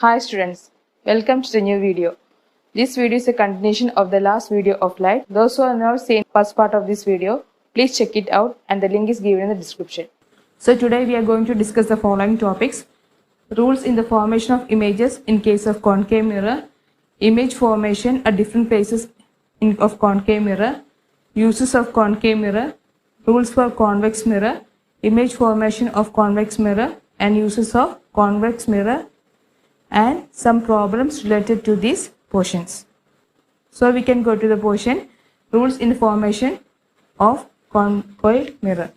Hi students, welcome to the new video. This video is a continuation of the last video of light. Those who have not seen first part of this video, please check it out and the link is given in the description. So today we are going to discuss the following topics. Rules in the formation of images in case of concave mirror, image formation at different places of concave mirror, uses of concave mirror, rules for convex mirror, image formation of convex mirror and uses of convex mirror, and some problems related to these portions. So we can go to the portion rules in formation of concave mirror.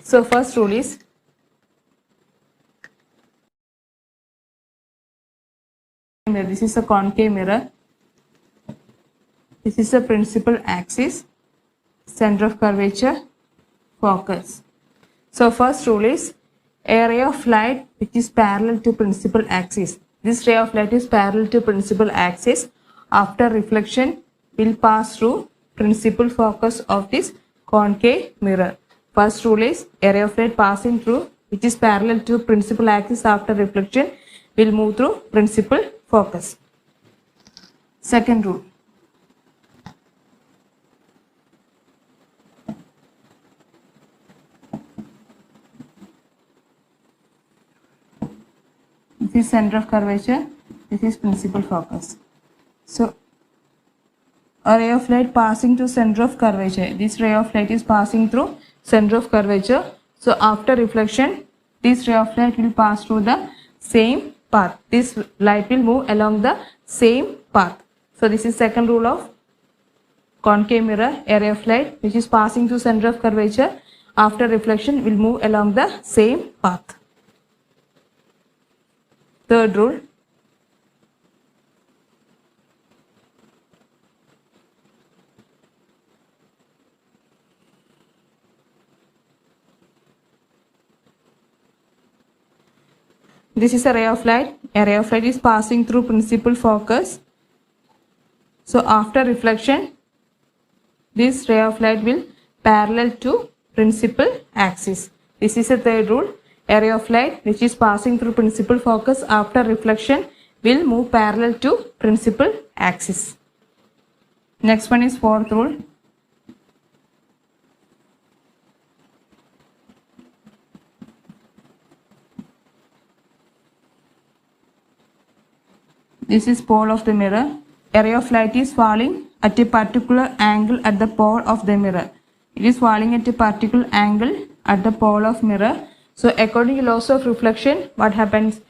So first rule is this is a concave mirror. This is the principal axis, center of curvature, focus. So first rule is a ray of light which is parallel to principal axis. This ray of light is parallel to principal axis. After reflection will pass through principal focus of this concave mirror. First rule is a ray of light passing through which is parallel to principal axis after reflection will move through principal focus. Second rule. This is center of curvature, this is principal focus. So a ray of light passing through center of curvature. This ray of light is passing through center of curvature. So after reflection, this ray of light will pass through the same path. This light will move along the same path. So this is second rule of concave mirror. A ray of light which is passing through center of curvature after reflection will move along the same path. Third rule. This is a ray of light. A ray of light is passing through principal focus. So after reflection, this ray of light will parallel to principal axis. This is a third rule. A ray of light which is passing through principal focus after reflection will move parallel to principal axis. Next one is fourth rule. This is pole of the mirror. A ray of light is falling at a particular angle at the pole of the mirror. It is falling at a particular angle at the pole of mirror. So according to laws of reflection, what happens?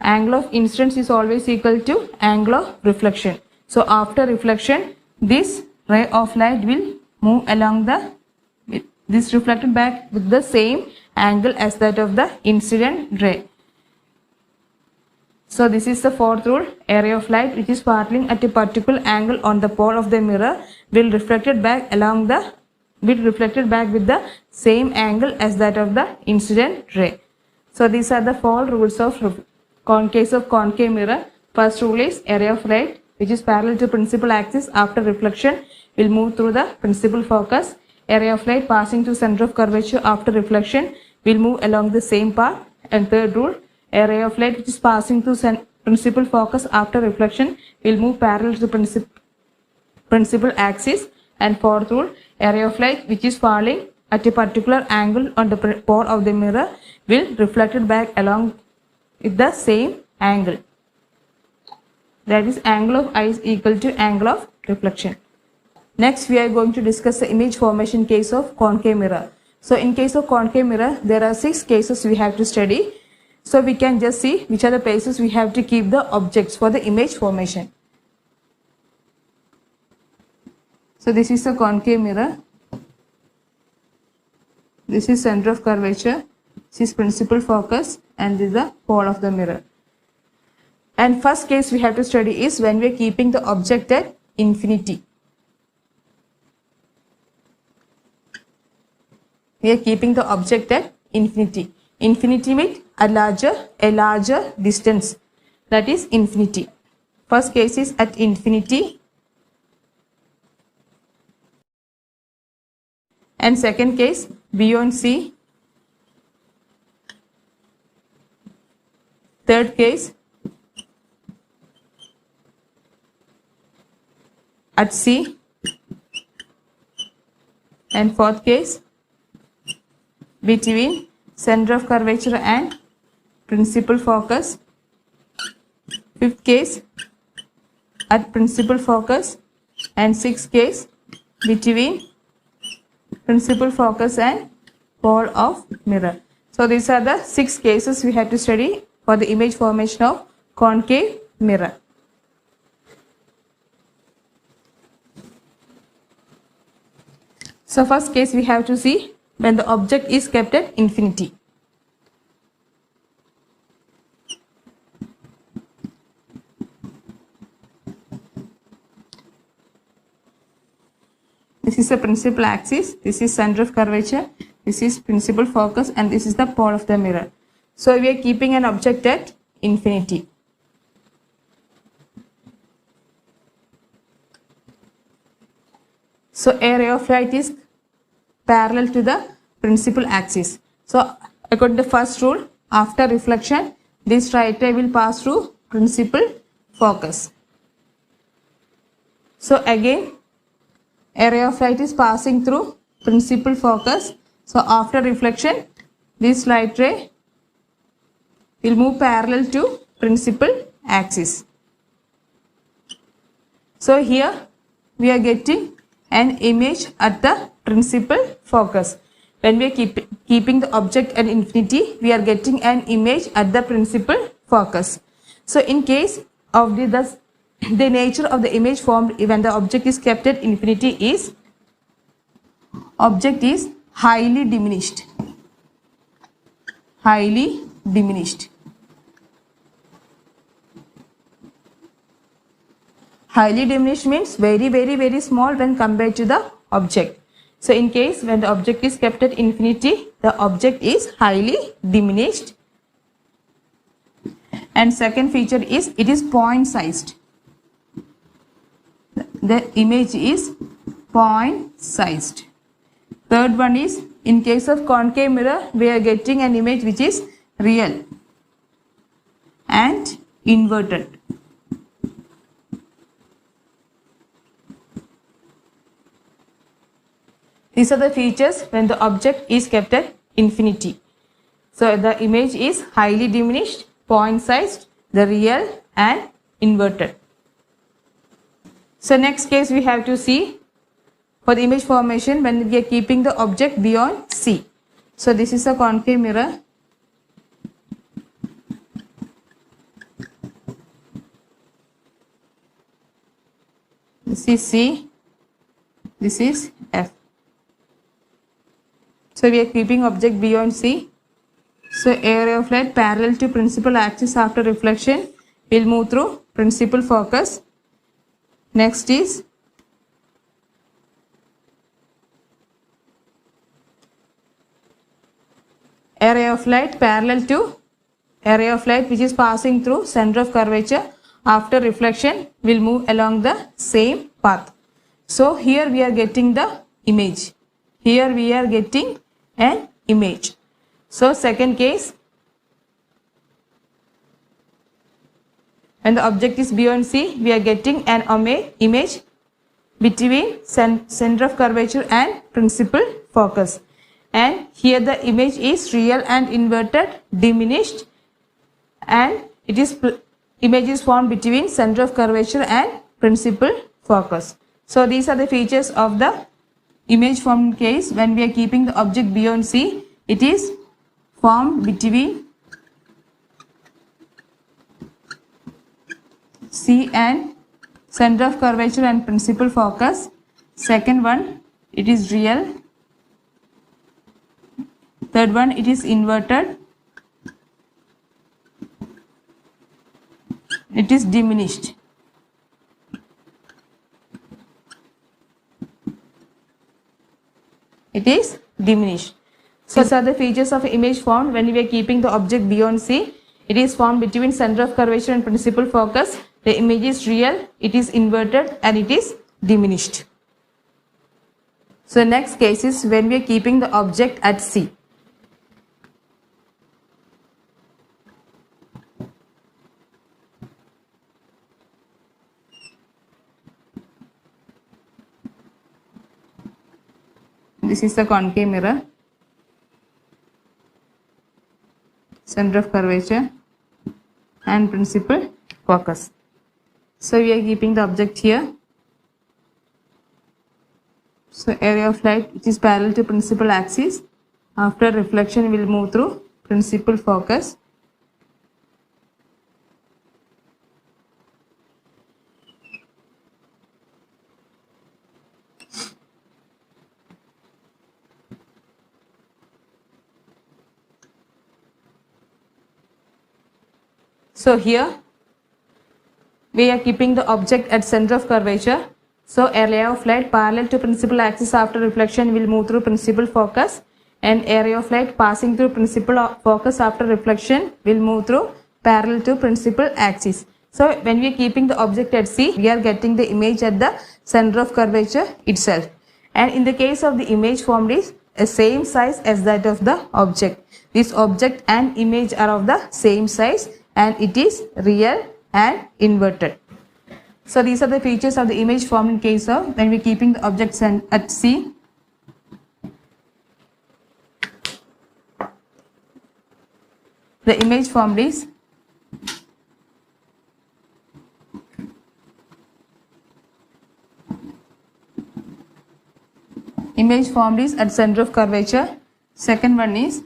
Angle of incidence is always equal to angle of reflection. So after reflection, this ray of light will move along this reflected back with the same angle as that of the incident ray. So this is the fourth rule. A ray of light which is falling at a particular angle on the pole of the mirror will reflected back with the same angle as that of the incident ray. So these are the four rules of case of concave mirror. First rule is a ray of light which is parallel to principal axis after reflection will move through the principal focus. A ray of light passing through center of curvature after reflection will move along the same path. And third rule, a ray of light which is passing through principal focus after reflection will move parallel to the principal axis. And fourth rule, a ray of light which is falling at a particular angle on the pole of the mirror will reflected back along with the same angle. That is, angle of eye is equal to angle of reflection. Next, we are going to discuss the image formation case of concave mirror. So in case of concave mirror, there are 6 cases we have to study. So we can just see which are the places we have to keep the objects for the image formation. So this is the concave mirror. This is center of curvature. This is principal focus and this is the pole of the mirror. And first case we have to study is when we are keeping the object at infinity. We are keeping the object at infinity. Infinity means a larger distance. That is infinity. First case is at infinity. and second case beyond C, third case at C, and fourth case between center of curvature and principal focus, fifth case at principal focus, and sixth case between principal focus and pole of mirror. So these are the 6 cases we have to study for the image formation of concave mirror. So first case we have to see when the object is kept at infinity. This is the principal axis, this is center of curvature, this is principal focus, and this is the pole of the mirror. So we are keeping an object at infinity. So a ray of light is parallel to the principal axis. So according to the first rule, after reflection, this light ray will pass through principal focus. So again, a ray of light is passing through principal focus. So after reflection, this light ray will move parallel to principal axis. So here we are getting an image at the principal focus. When we are keeping the object at infinity, we are getting an image at the principal focus. So in case of the nature of the image formed when the object is kept at infinity is, object is highly diminished. Highly diminished. Highly diminished means very small when compared to the object. So in case when the object is kept at infinity, the object is highly diminished. And second feature is it is point sized. The image is point sized. Third one is in case of concave mirror, we are getting an image which is real and inverted. These are the features when the object is kept at infinity. So the image is highly diminished, point sized, the real and inverted. So next case we have to see for the image formation when we are keeping the object beyond C. So this is a concave mirror. This is C, this is F. So we are keeping object beyond C. So a ray of light parallel to principal axis after reflection will move through principal focus. Next is a ray of light parallel to a ray of light which is passing through center of curvature after reflection will move along the same path. So here we are getting the image. Here we are getting an image. So second case, when the object is beyond C, we are getting an image between center of curvature and principal focus. And here the image is real and inverted, diminished, and it is image is formed between center of curvature and principal focus. So these are the features of the image formed case when we are keeping the object beyond C. It is formed between C and center of curvature and principal focus. Second one, it is real. Third one, it is inverted. It is diminished. It is diminished. So these are the features of image formed when we are keeping the object beyond C. It is formed between center of curvature and principal focus. The image is real, it is inverted, and it is diminished. So next case is when we are keeping the object at C. This is the concave mirror, center of curvature and principal focus. So we are keeping the object here. So area of light which is parallel to principal axis, after reflection will move through principal focus. So here we are keeping the object at center of curvature. So area of light parallel to principal axis after reflection will move through principal focus, and area of light passing through principal focus after reflection will move through parallel to principal axis. So when we are keeping the object at C, we are getting the image at the center of curvature itself. And in the case of the image formed is a same size as that of the object. This object and image are of the same size and it is real and inverted. So these are the features of the image formed in case of when we are keeping the objects at C. The image formed is at center of curvature. Second one is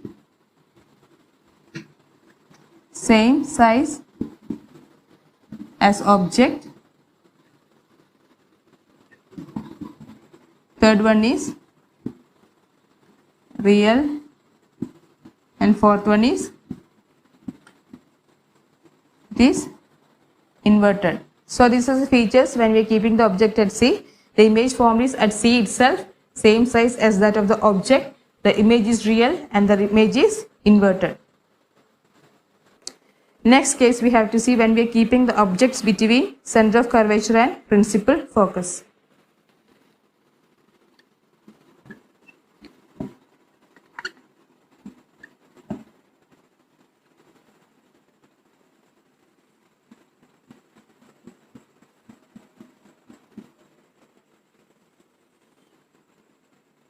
same size as object. Third one is real, and fourth one is it is inverted. So these are the features when we are keeping the object at C. The image formed is at C itself, same size as that of the object. The image is real and the image is inverted. Next case we have to see when we are keeping the objects between center of curvature and principal focus.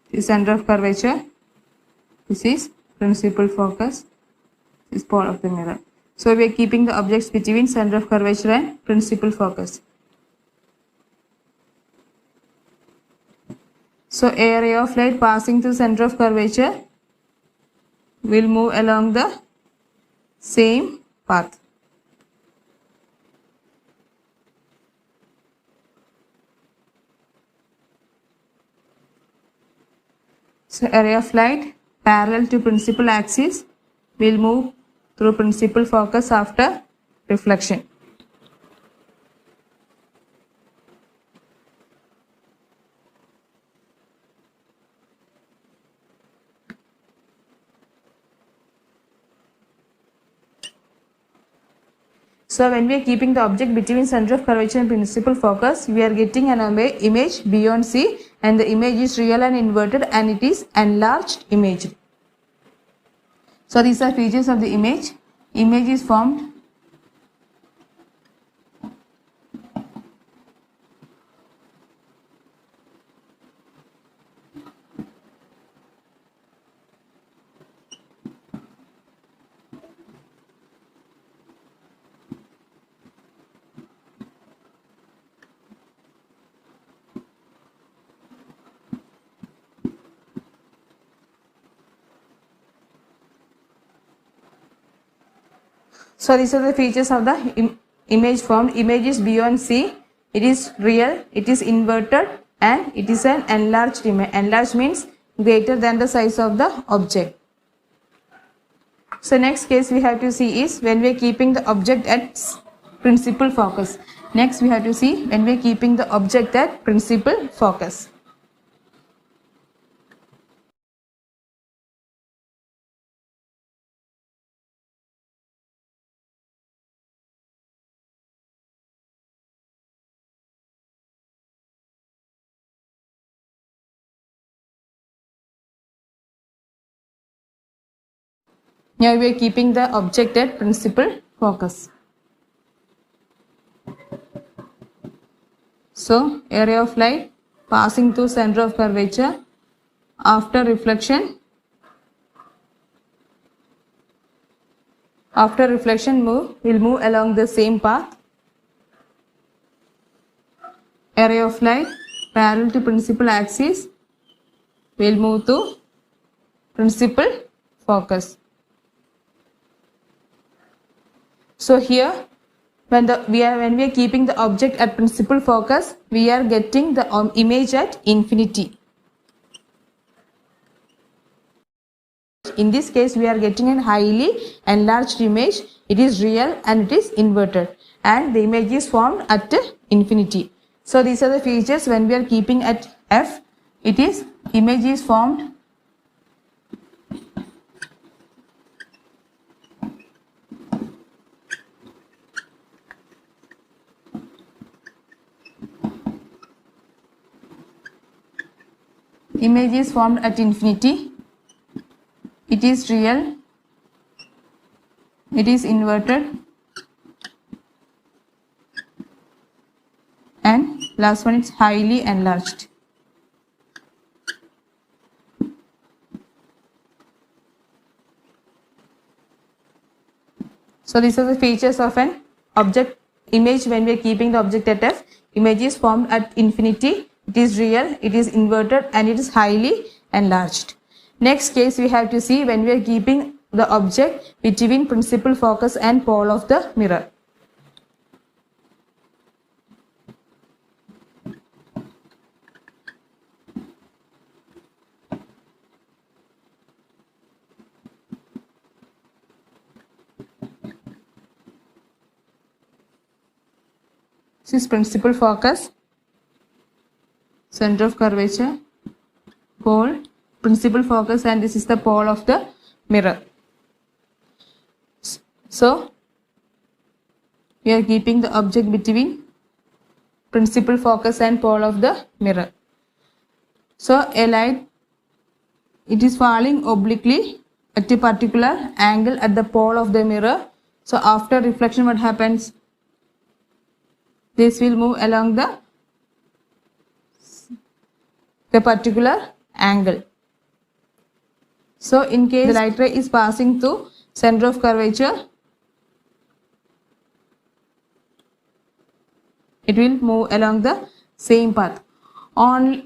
This is center of curvature, this is principal focus, this is pole of the mirror. So we are keeping the objects between center of curvature and principal focus. So area of light passing through center of curvature will move along the same path. So area of light parallel to principal axis will move through principal focus after reflection. So when we are keeping the object between center of curvature and principal focus, we are getting an image beyond C, and the image is real and inverted and it is enlarged image. So these are features of the image. Image is formed So these are the features of the image formed. Image is beyond C, it is real, it is inverted and it is an enlarged image. Enlarged means greater than the size of the object. So next case we have to see is when we are keeping the object at principal focus. Next we have to see when we are keeping the object at principal focus. Now we are keeping the object at principal focus. So area of light passing through center of curvature. After reflection will move along the same path. Area of light parallel to principal axis will move to principal focus. So here when we are keeping the object at principal focus, we are getting the image at infinity. In this case, we are getting a highly enlarged image. It is real and it is inverted, and the image is formed at infinity. So these are the features when we are keeping at f. Image is formed at infinity. It is real, it is inverted, and last one is highly enlarged. So these are the features of an object image when we are keeping the object at f. Image is formed at infinity, it is real, it is inverted, and it is highly enlarged. Next case we have to see when we are keeping the object between principal focus and pole of the mirror. This is principal focus, center of curvature, pole, principal focus, and this is the pole of the mirror. So we are keeping the object between principal focus and pole of the mirror. So a light, it is falling obliquely at a particular angle at the pole of the mirror. So after reflection, what happens? This will move along the particular angle. So in case the light ray is passing through center of curvature, it will move along the same path. Only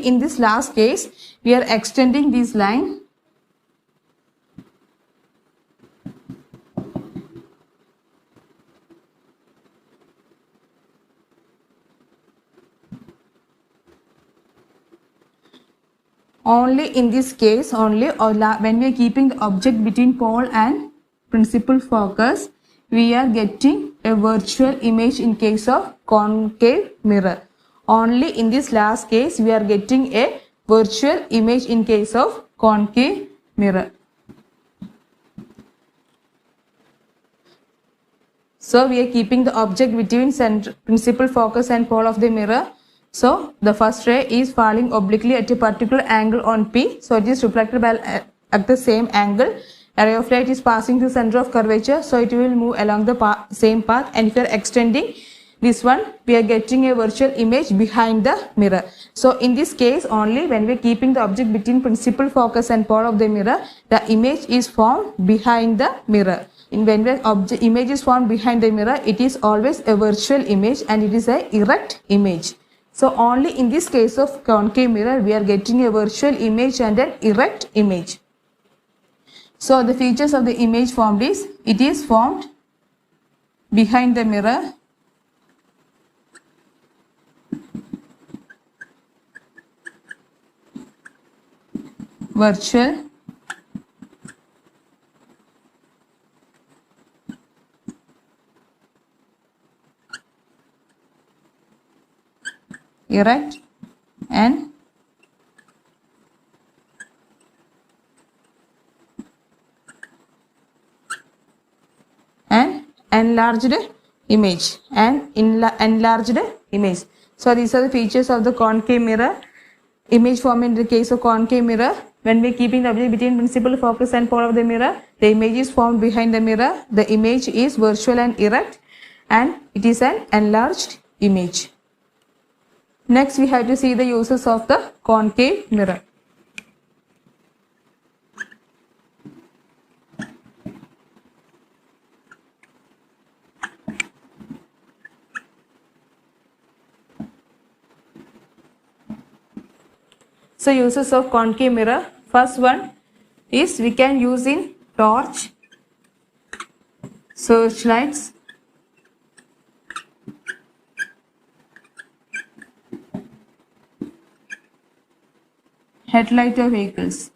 in this last case we are extending this line . Only in this case when we are keeping the object between pole and principal focus, we are getting a virtual image in case of concave mirror. Only in this last case we are getting a virtual image in case of concave mirror. So we are keeping the object between principal focus and pole of the mirror. So the first ray is falling obliquely at a particular angle on P. So it is reflected at the same angle. A ray of light is passing through center of curvature. So it will move along the same path. And if we are extending this one, we are getting a virtual image behind the mirror. So in this case only when we are keeping the object between principal focus and pole of the mirror, the image is formed behind the mirror. When the image is formed behind the mirror, it is always a virtual image and it is an erect image. So only in this case of concave mirror, we are getting a virtual image and an erect image. So the features of the image formed is, it is formed behind the mirror, virtual, erect, and enlarged image enlarged image. So these are the features of the concave mirror. Image formed in the case of concave mirror, when we are keeping the object between principal focus and pole of the mirror, the image is formed behind the mirror. The image is virtual and erect, and it is an enlarged image. Next, we have to see the uses of the concave mirror. So uses of concave mirror. First one is we can use in torch, searchlights, headlight of vehicles.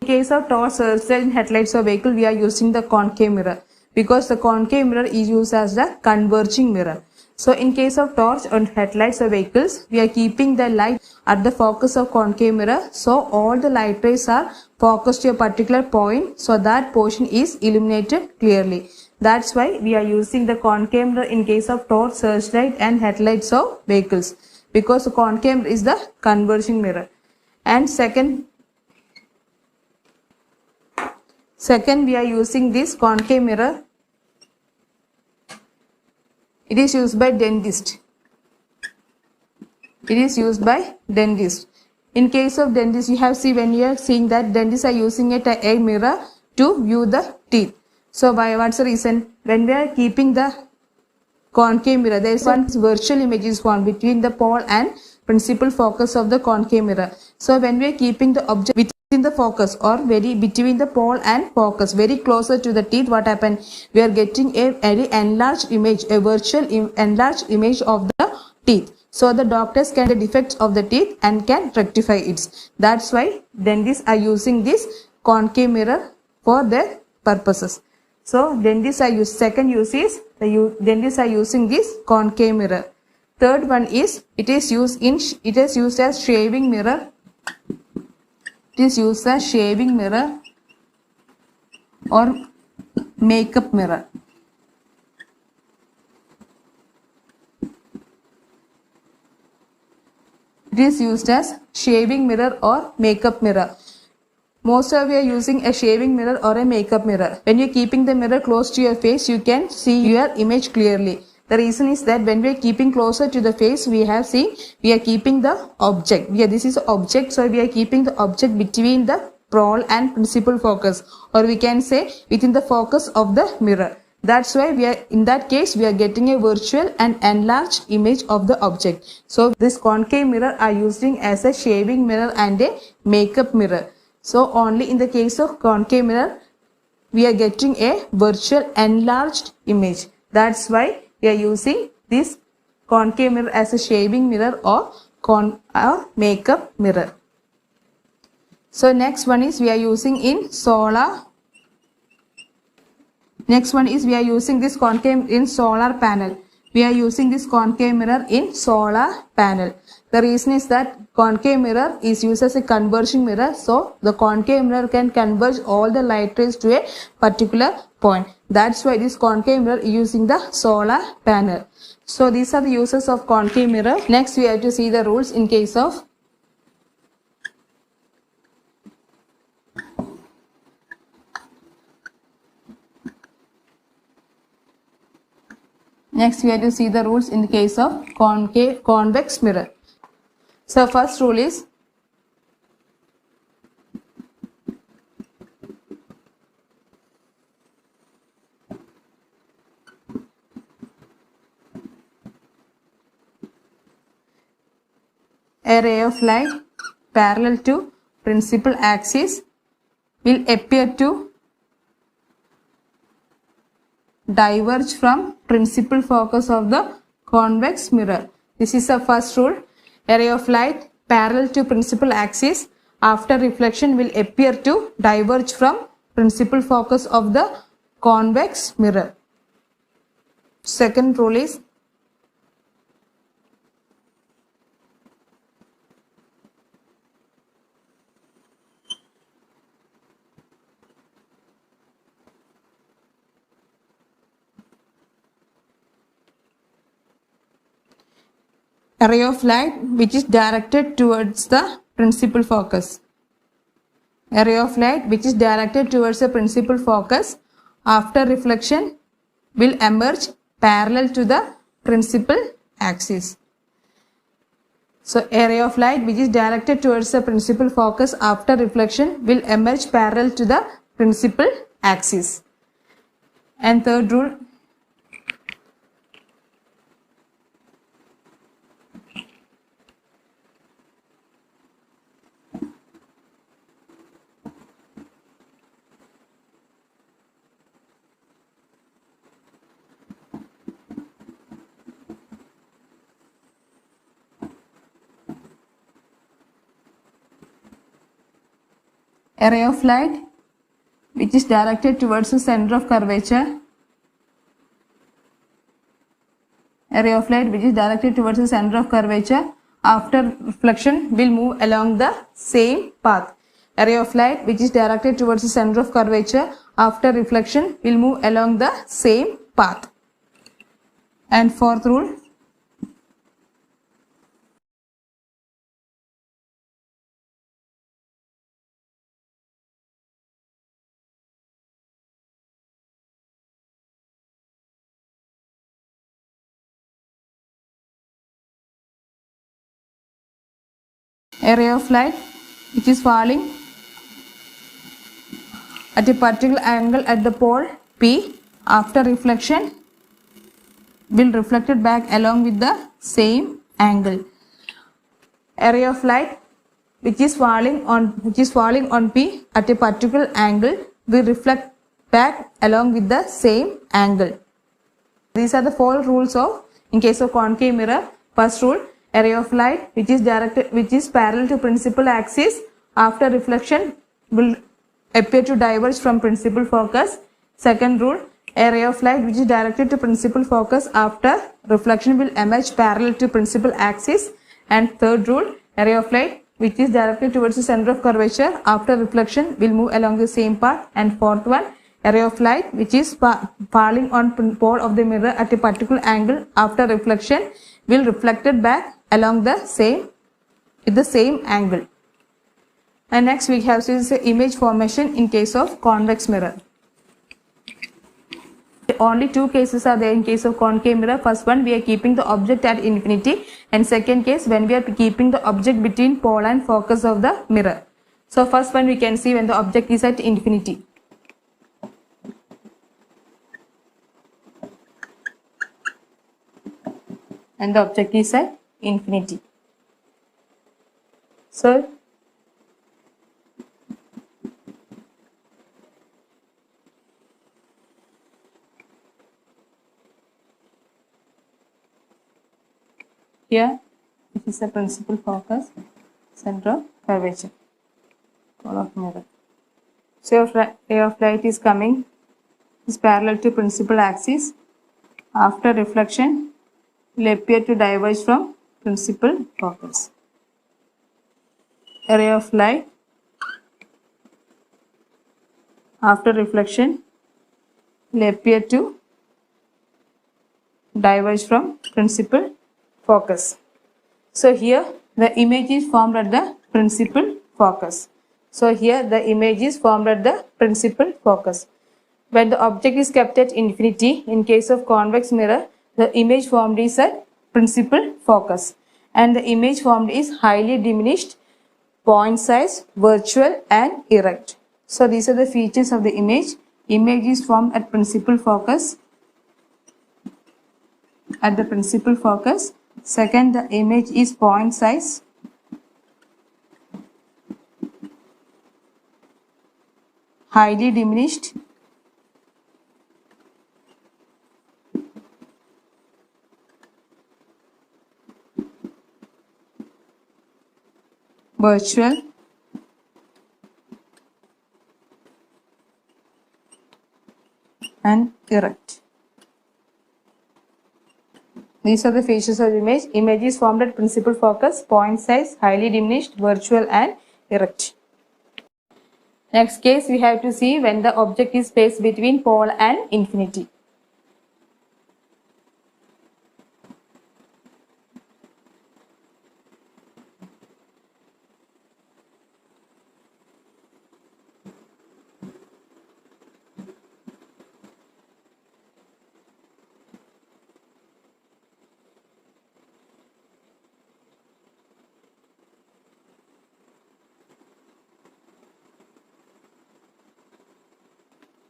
In case of torch, searchlight and headlights of vehicle, we are using the concave mirror because the concave mirror is used as the converging mirror. So in case of torch and headlights of vehicles, we are keeping the light at the focus of concave mirror. So all the light rays are focused to a particular point, so that portion is illuminated clearly. That's why we are using the concave mirror in case of torch, searchlight and headlights of vehicles, because the concave mirror is the converging mirror. And second we are using this concave mirror. It is used by dentist. It is used by dentist. In case of dentist, you have seen when you are seeing that dentists are using a mirror to view the teeth. So what's the reason? When we are keeping the concave mirror, there is one virtual image is formed between the pole and principal focus of the concave mirror. So when we are keeping the object within the focus or very between the pole and focus, very closer to the teeth, what happens? We are getting a very enlarged image, a virtual enlarged image of the teeth. So the doctors can see the defects of the teeth and can rectify it. That's why dentists are using this concave mirror for their purposes. So dentists are second use is dentists are using this concave mirror. Third one is it is used as shaving mirror. It is used as shaving mirror or makeup mirror. It is used as shaving mirror or makeup mirror. Most of you are using a shaving mirror or a makeup mirror. When you are keeping the mirror close to your face, you can see your image clearly. The reason is that when we are keeping closer to the face, we are keeping the object. This is object, so we are keeping the object between the pole and principal focus, or we can say within the focus of the mirror. That's why in that case we are getting a virtual and enlarged image of the object. So this concave mirror are using as a shaving mirror and a makeup mirror. So only in the case of concave mirror we are getting a virtual enlarged image. That's why we are using this concave mirror as a shaving mirror or makeup mirror. So next one is we are using in solar. Next one is we are using this concave in solar panel. We are using this concave mirror in solar panel. The reason is that concave mirror is used as a converging mirror. So the concave mirror can converge all the light rays to a particular point. That's why this concave mirror is using the solar panel. So these are the uses of concave mirror. Next we have to see the rules in case of convex mirror. So first rule is a ray of light parallel to principal axis will appear to diverge from principal focus of the convex mirror. This is the first rule. A ray of light parallel to principal axis after reflection will appear to diverge from principal focus of the convex mirror. Second rule is a ray of light which is directed towards the principal focus. A ray of light which is directed towards the principal focus after reflection will emerge parallel to the principal axis. So a ray of light which is directed towards the principal focus after reflection will emerge parallel to the principal axis. And third rule, a ray of light which is directed towards the center of curvature. A ray of light which is directed towards the center of curvature after reflection will move along the same path. A ray of light which is directed towards the center of curvature after reflection will move along the same path. And fourth rule, a ray of light which is falling at a particular angle at the pole P after reflection will reflect it back along with the same angle. A ray of light which is falling on P at a particular angle will reflect back along with the same angle. These are the four rules of in case of concave mirror. First rule, a ray of light which is parallel to principal axis after reflection will appear to diverge from principal focus. Second rule, a ray of light which is directed to principal focus after reflection will emerge parallel to principal axis. And third rule, a ray of light which is directed towards the center of curvature after reflection will move along the same path. And fourth one, a ray of light which is falling on pole of the mirror at a particular angle after reflection will reflect it back along the same angle. And next we have this image formation in case of convex mirror. Only two cases are there in case of concave mirror. First one, we are keeping the object at infinity, and second case when we are keeping the object between pole and focus of the mirror. So first one we can see when the object is at infinity. And the object is at infinity. So here this is the principal focus, center of curvature, pole of mirror. So ray of light is coming, is parallel to principal axis. After reflection will appear to diverge from principal focus. A ray of light after reflection will appear to diverge from principal focus. So here the image is formed at the principal focus. So here the image is formed at the principal focus. When the object is kept at infinity, in case of convex mirror, the image formed is at principal focus, and the image formed is highly diminished, point size, virtual and erect. So these are the features of the image. Image is formed at principal focus, at the principal focus. Second, the image is point size, highly diminished, virtual and erect. These are the features of the image. Image is formed at principal focus, point size, highly diminished, virtual and erect. Next case we have to see when the object is placed between pole and infinity.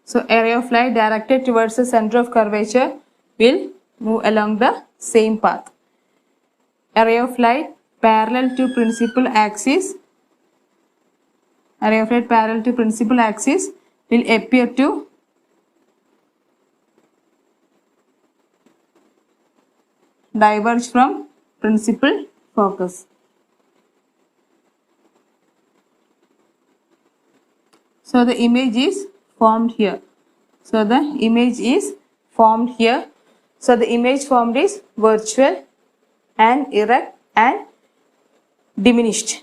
So area of light directed towards the center of curvature will move along the same path. Area of light parallel to principal axis. Area of light parallel to principal axis will appear to diverge from principal focus. So the image is formed here. So the image is formed here. So the image formed is virtual and erect and diminished.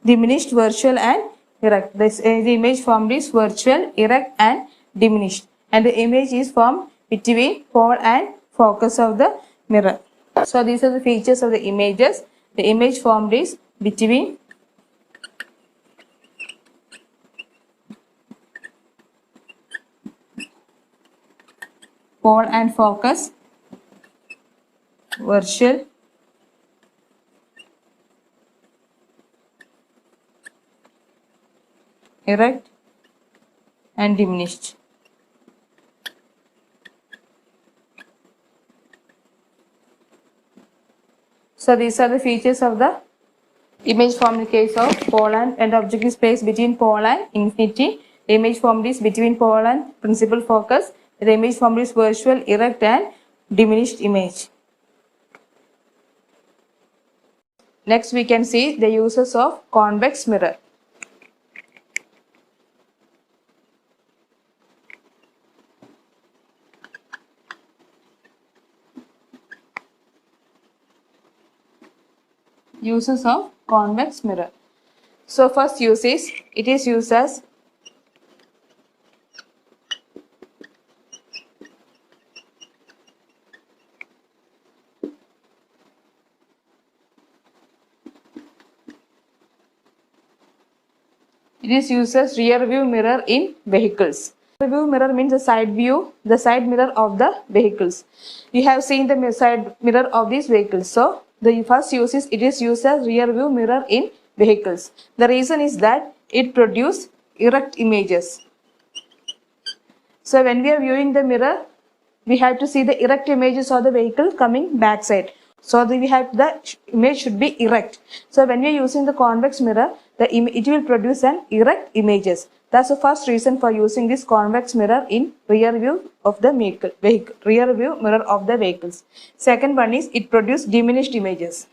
Diminished, virtual and erect. The image formed is virtual, erect and diminished. And the image is formed between pole and focus of the mirror. So these are the features of the images. The image formed is between pole and focus, virtual, erect and diminished. So these are the features of the image formed in the case of pole and when the object is placed between pole and infinity. The image formed is between pole and principal focus. The image formed is virtual, erect and diminished image. Next we can see the uses of convex mirror. Uses of convex mirror. So first use is, it is used as rear view mirror in vehicles. Rear view mirror means the side mirror of the vehicles. You have seen the side mirror of these vehicles. So the first use is, it is used as rear view mirror in vehicles. The reason is that it produces erect images. So when we are viewing the mirror, we have to see the erect images of the vehicle coming backside. So the image should be erect. So when we are using the convex mirror, it will produce an erect images. That's the first reason for using this convex mirror in rear view of the vehicle. Rear view mirror of the vehicles. Second one is, it produces diminished images.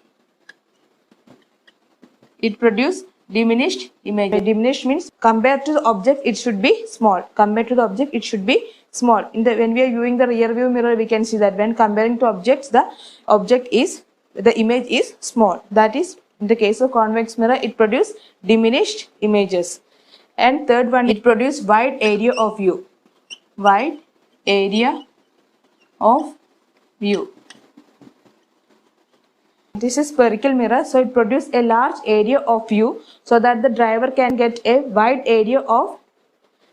It produces diminished images. Diminished means compared to the object it should be small. Compared to the object it should be small. When we are viewing the rear view mirror, we can see that when comparing to objects, the image is small. That is, in the case of convex mirror, it produces diminished images. And third one, it produces wide area of view. Wide area of view. This is spherical mirror, so it produces a large area of view so that the driver can get a wide area of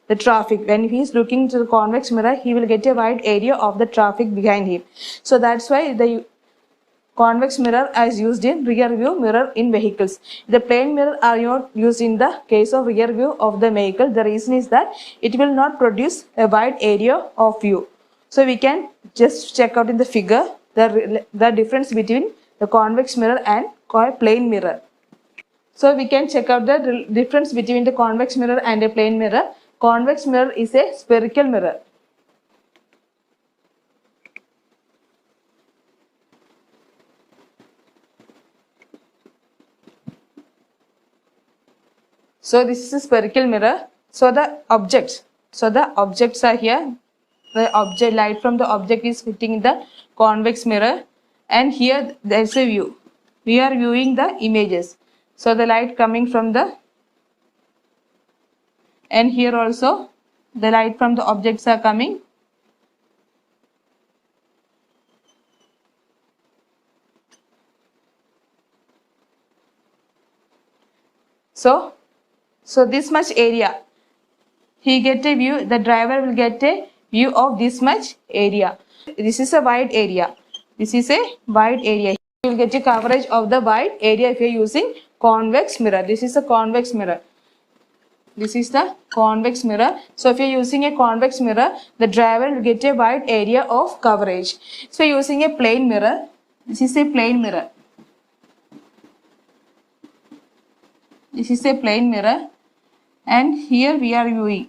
the traffic. When he is looking to the convex mirror, he will get a wide area of the traffic behind him. So that's why the convex mirror is used in rear view mirror in vehicles. The plane mirror are not used in the case of rear view of the vehicle. The reason is that it will not produce a wide area of view. So we can just check out in the figure the difference between the convex mirror and plane mirror. So we can check out the difference between the convex mirror and a plane mirror. Convex mirror is a spherical mirror. So this is a spherical mirror. So the objects are here. The light from the object is hitting in the convex mirror, and here there is a view. We are viewing the images. So the light coming from and here also the light from the objects are coming. So this much area, he get a view, the driver will get a view of this much area. This is a wide area. This is a wide area. You will get a coverage of the wide area if you are using convex mirror. This is a convex mirror. This is the convex mirror. So if you're using a convex mirror, the driver will get a wide area of coverage. So using a plane mirror, this is a plane mirror. This is a plane mirror, and here we are viewing.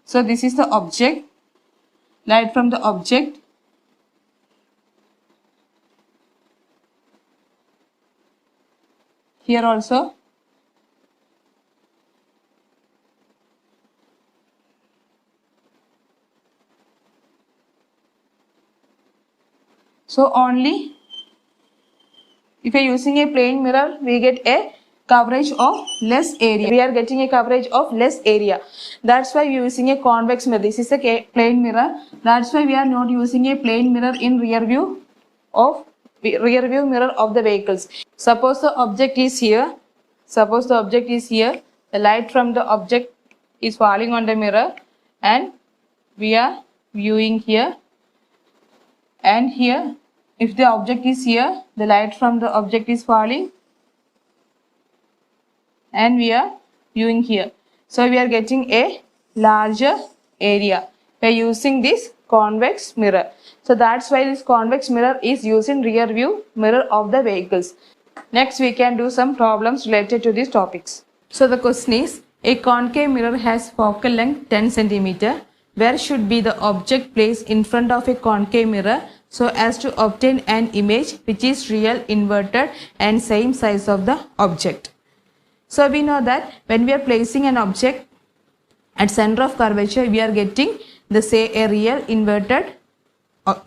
So this is the object, light from the object. Here also. So only if you are using a plane mirror, we get a coverage of less area. We are getting a coverage of less area. That's why we are using a convex mirror. This is a plane mirror. That's why we are not using a plane mirror in rear view mirror of the vehicles. Suppose the object is here. The light from the object is falling on the mirror, and we are viewing here. And here, if the object is here, the light from the object is falling, and we are viewing here. So we are getting a larger area by using this convex mirror. So that's why this convex mirror is used in rear view mirror of the vehicles. Next, we can do some problems related to these topics. So the question is, a concave mirror has focal length 10 cm. Where should be the object placed in front of a concave mirror so as to obtain an image which is real, inverted, and same size of the object? So we know that when we are placing an object at center of curvature, we are getting a real inverted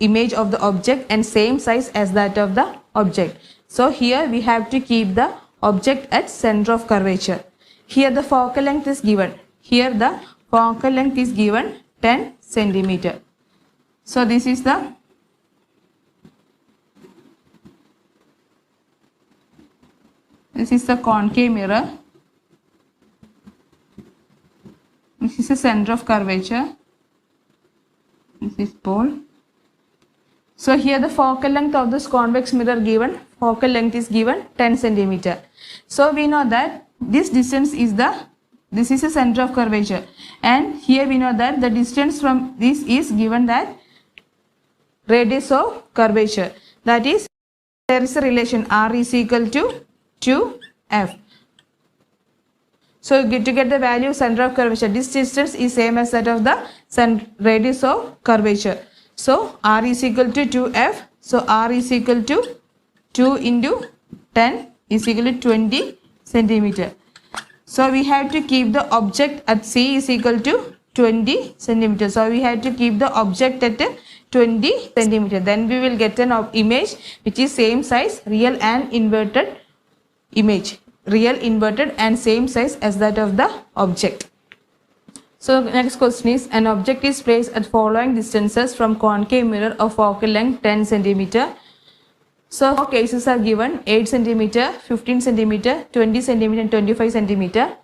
image of the object and same size as that of the object. So here we have to keep the object at center of curvature. Here the focal length is given. 10 centimeter. So this is the concave mirror. This is the center of curvature. This is pole. So here the focal length of this convex mirror given. Focal length is given 10 centimeter. So we know that this distance is this is the center of curvature, and here we know that the distance from this is given that radius of curvature. That is, there is a relation R is equal to 2F. So to get the value of center of curvature, this distance is same as that of the radius of curvature. So R is equal to 2F. So R is equal to 2 into 10 is equal to 20 centimeter. So we have to keep the object at C is equal to 20 centimeter. So we have to keep the object at 20 centimeter. Then we will get an image which is same size, real and inverted image. Real, inverted, and same size as that of the object. So next question is, an object is placed at following distances from concave mirror of focal length 10 centimeter. So four cases are given: 8 centimeter, 15 centimeter, 20 centimeter, and 25 centimeter.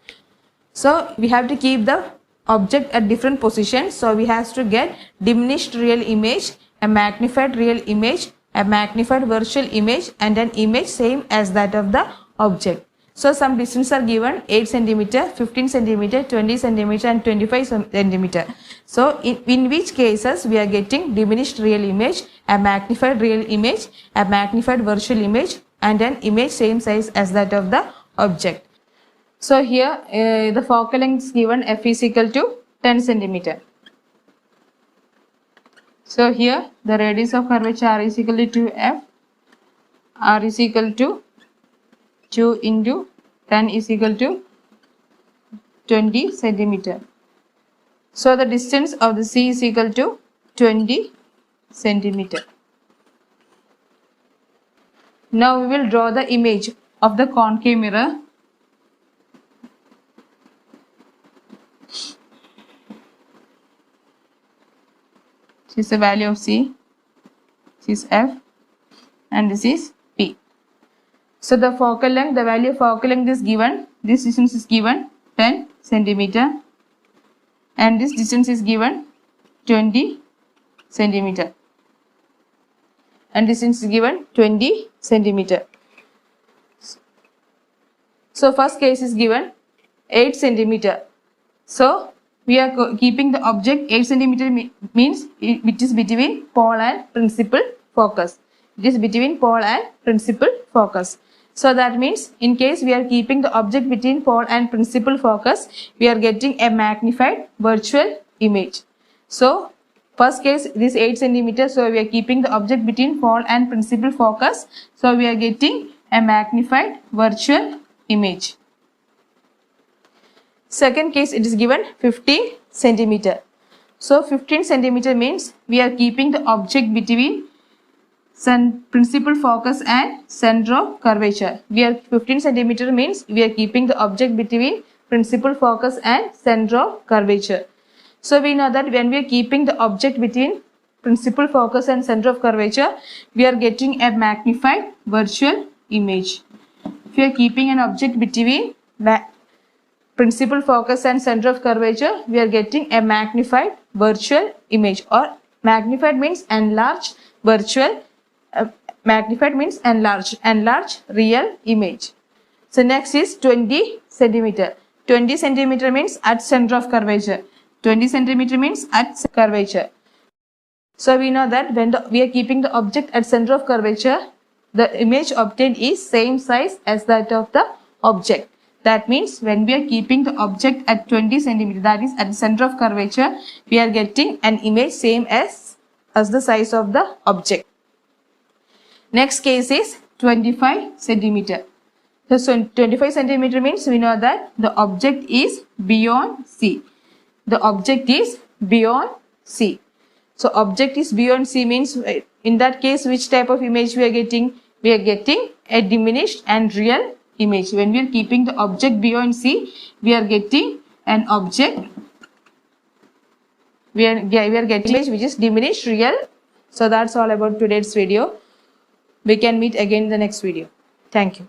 So we have to keep the object at different positions. So we have to get diminished real image, a magnified real image, a magnified virtual image, and an image same as that of the object. So some distances are given: 8 centimeter, 15 centimeter, 20 centimeter, and 25 centimeter. So in which cases we are getting diminished real image, a magnified real image, a magnified virtual image, and an image same size as that of the object. So here the focal length is given, F is equal to 10 centimeter. So here the radius of curvature R is equal to 2F. R is equal to 2 into 10 is equal to 20 centimeter. So the distance of the C is equal to 20 centimeter. Now we will draw the image of the concave mirror. This is the value of C. This is F, and this is P. So the focal length, the value of focal length is given. This distance is given 10 centimeter, and this distance is given 20 centimeter, and distance is given 20 centimeter. So first case is given 8 centimeter. So we are keeping the object 8 centimeter means it is between pole and principal focus. It is between pole and principal focus. So that means in case we are keeping the object between pole and principal focus, we are getting a magnified virtual image. So first case this 8 centimeter, so we are keeping the object between pole and principal focus. So we are getting a magnified virtual image. Second case, it is given 15 centimeter. So 15 centimeter means we are keeping the object between principal focus and center of curvature. 15 centimeter means we are keeping the object between principal focus and center of curvature. So we know that when we are keeping the object between principal focus and center of curvature, we are getting a magnified virtual image. If you are keeping an object between principal focus and center of curvature, we are getting a magnified virtual image, or magnified means enlarged virtual, magnified means enlarged real image. So next is 20 centimeter. 20 centimeter means at center of curvature. 20 centimeter means at curvature. So we know that when we are keeping the object at center of curvature, the image obtained is same size as that of the object. That means when we are keeping the object at 20 centimeter, that is at the center of curvature, we are getting an image same as the size of the object. Next case is 25 centimeter. So 25 centimeter means we know that the object is beyond C. The object is beyond C. So object is beyond C means in that case which type of image we are getting? We are getting a diminished and real image. When we are keeping the object beyond C, we are getting an object. We are getting image which is diminished real. So that's all about today's video. We can meet again in the next video. Thank you.